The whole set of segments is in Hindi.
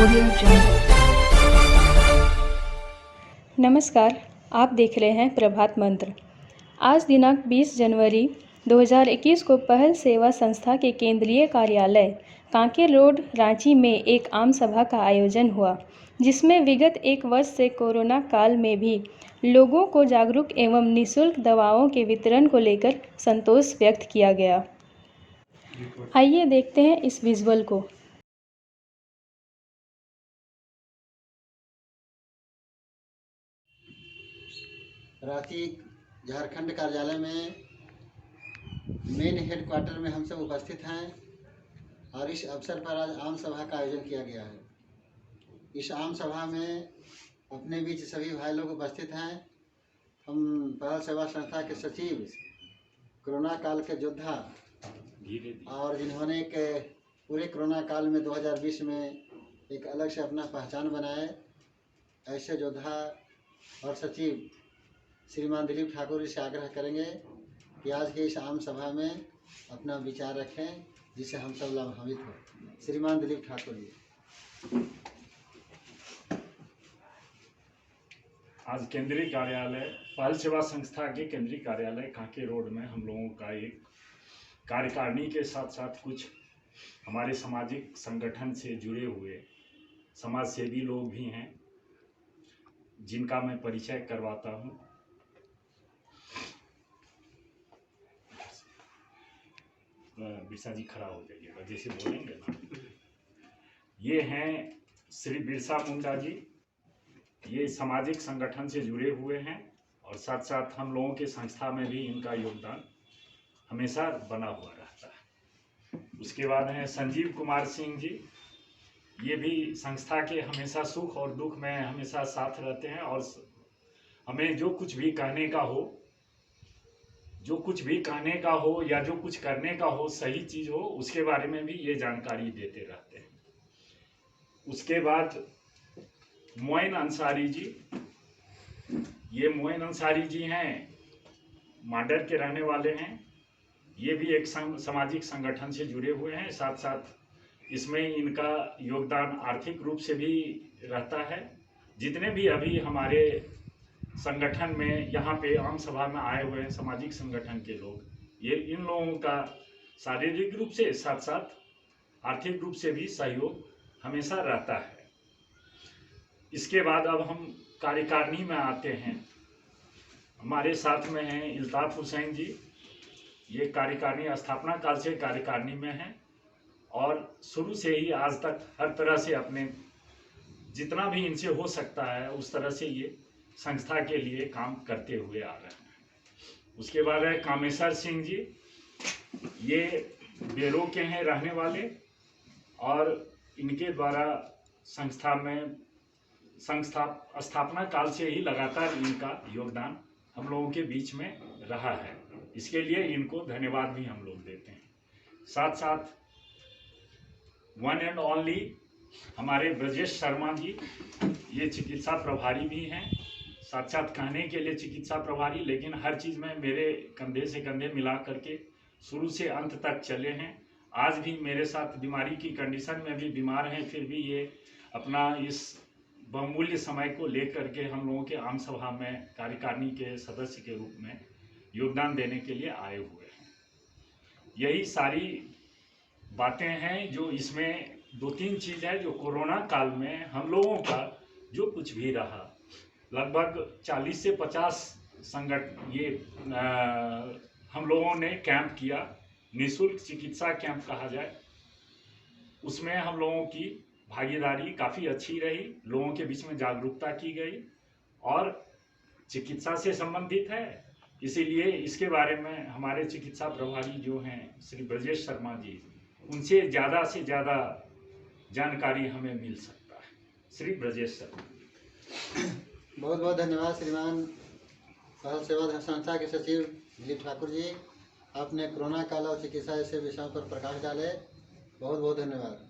Audio Jungle। नमस्कार, आप देख रहे हैं प्रभात मंत्र। आज दिनांक 20 जनवरी 2021 को पहल सेवा संस्था के केंद्रीय कार्यालय कांकेर रोड रांची में एक आम सभा का आयोजन हुआ, जिसमें विगत एक वर्ष से कोरोना काल में भी लोगों को जागरूक एवं निःशुल्क दवाओं के वितरण को लेकर संतोष व्यक्त किया गया। आइए देखते हैं इस विजुअल को। रांची झारखंड कार्यालय में मेन हेडक्वार्टर में हम सब उपस्थित हैं और इस अवसर पर आज आम सभा का आयोजन किया गया है। इस आम सभा में अपने बीच सभी भाई लोग उपस्थित हैं। हम पहल सेवा संस्था के सचिव, कोरोना काल के योद्धा और जिन्होंने एक पूरे कोरोना काल में 2020 में एक अलग से अपना पहचान बनाए, ऐसे योद्धा और सचिव श्रीमान दिलीप ठाकुर जी से आग्रह करेंगे कि आज के इस आम सभा में अपना विचार रखें, जिससे हम सब लाभान्वित हों। श्रीमान दिलीप ठाकुर जी। आज केंद्रीय कार्यालय पहल सेवा संस्था के केंद्रीय कार्यालय कांकेर रोड में हम लोगों का एक कार्यकारिणी के साथ साथ कुछ हमारे सामाजिक संगठन से जुड़े हुए समाज सेवी लोग भी हैं, जिनका मैं परिचय करवाता हूं। बिरसा जी खड़ा हो जाइएगा, जैसे बोलेंगे ना। ये हैं श्री बिरसा मुंडा जी। ये सामाजिक संगठन से जुड़े हुए हैं और साथ साथ हम लोगों के संस्था में भी इनका योगदान हमेशा बना हुआ रहता है। उसके बाद हैं संजीव कुमार सिंह जी। ये भी संस्था के हमेशा सुख और दुख में हमेशा साथ रहते हैं और हमें जो कुछ भी कहने का हो या जो कुछ करने का हो, सही चीज़ हो, उसके बारे में भी ये जानकारी देते रहते हैं। उसके बाद मोइन अंसारी जी। ये मोइन अंसारी जी हैं, मांडर के रहने वाले हैं। ये भी एक सामाजिक संगठन से जुड़े हुए हैं। साथ साथ इसमें इनका योगदान आर्थिक रूप से भी रहता है। जितने भी अभी हमारे संगठन में यहाँ पे आम सभा में आए हुए हैं सामाजिक संगठन के लोग, ये इन लोगों का शारीरिक रूप से साथ साथ आर्थिक रूप से भी सहयोग हमेशा रहता है। इसके बाद अब हम कार्यकारिणी में आते हैं। हमारे साथ में हैं इल्ताफ हुसैन जी। ये कार्यकारिणी स्थापना काल से कार्यकारिणी में हैं और शुरू से ही आज तक हर तरह से अपने जितना भी इनसे हो सकता है उस तरह से ये संस्था के लिए काम करते हुए आ रहे हैं। उसके बाद है कामेश्वर सिंह जी। ये बेरों के हैं रहने वाले और इनके द्वारा संस्था स्थापना काल से ही लगातार इनका योगदान हम लोगों के बीच में रहा है। इसके लिए इनको धन्यवाद भी हम लोग देते हैं। साथ साथ वन एंड ओनली हमारे ब्रजेश शर्मा जी, ये चिकित्सा प्रभारी भी हैं। साथ साथ कहने के लिए चिकित्सा प्रभारी, लेकिन हर चीज़ में मेरे कंधे से कंधे मिला करके शुरू से अंत तक चले हैं। आज भी मेरे साथ बीमारी की कंडीशन में भी बीमार हैं, फिर भी ये अपना इस बहुमूल्य समय को लेकर के हम लोगों के आम सभा में कार्यकारिणी के सदस्य के रूप में योगदान देने के लिए आए हुए हैं। यही सारी बातें हैं जो इसमें 2-3 चीज़ है जो कोरोना काल में हम लोगों का जो कुछ भी रहा, लगभग 40 से 50 हम लोगों ने कैंप किया, निःशुल्क चिकित्सा कैंप कहा जाए। उसमें हम लोगों की भागीदारी काफ़ी अच्छी रही, लोगों के बीच में जागरूकता की गई और चिकित्सा से संबंधित है, इसीलिए इसके बारे में हमारे चिकित्सा प्रभारी जो हैं श्री ब्रजेश शर्मा जी, उनसे ज़्यादा से ज़्यादा जानकारी हमें मिल सकता है। श्री ब्रजेश शर्मा। बहुत बहुत धन्यवाद श्रीमान पहल सेवा संस्था के सचिव दिलीप ठाकुर जी। आपने कोरोना काल और चिकित्सा जैसे विषयों पर प्रकाश डाले, बहुत बहुत धन्यवाद।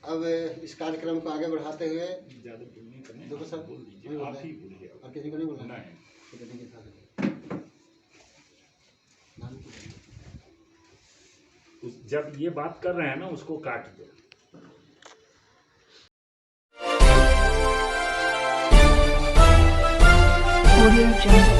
अब इस कार्यक्रम को आगे बढ़ाते हुए और किसी को नहीं बोलना है। जब ये बात कर रहे हैं ना उसको काट दो। Audio Jungle.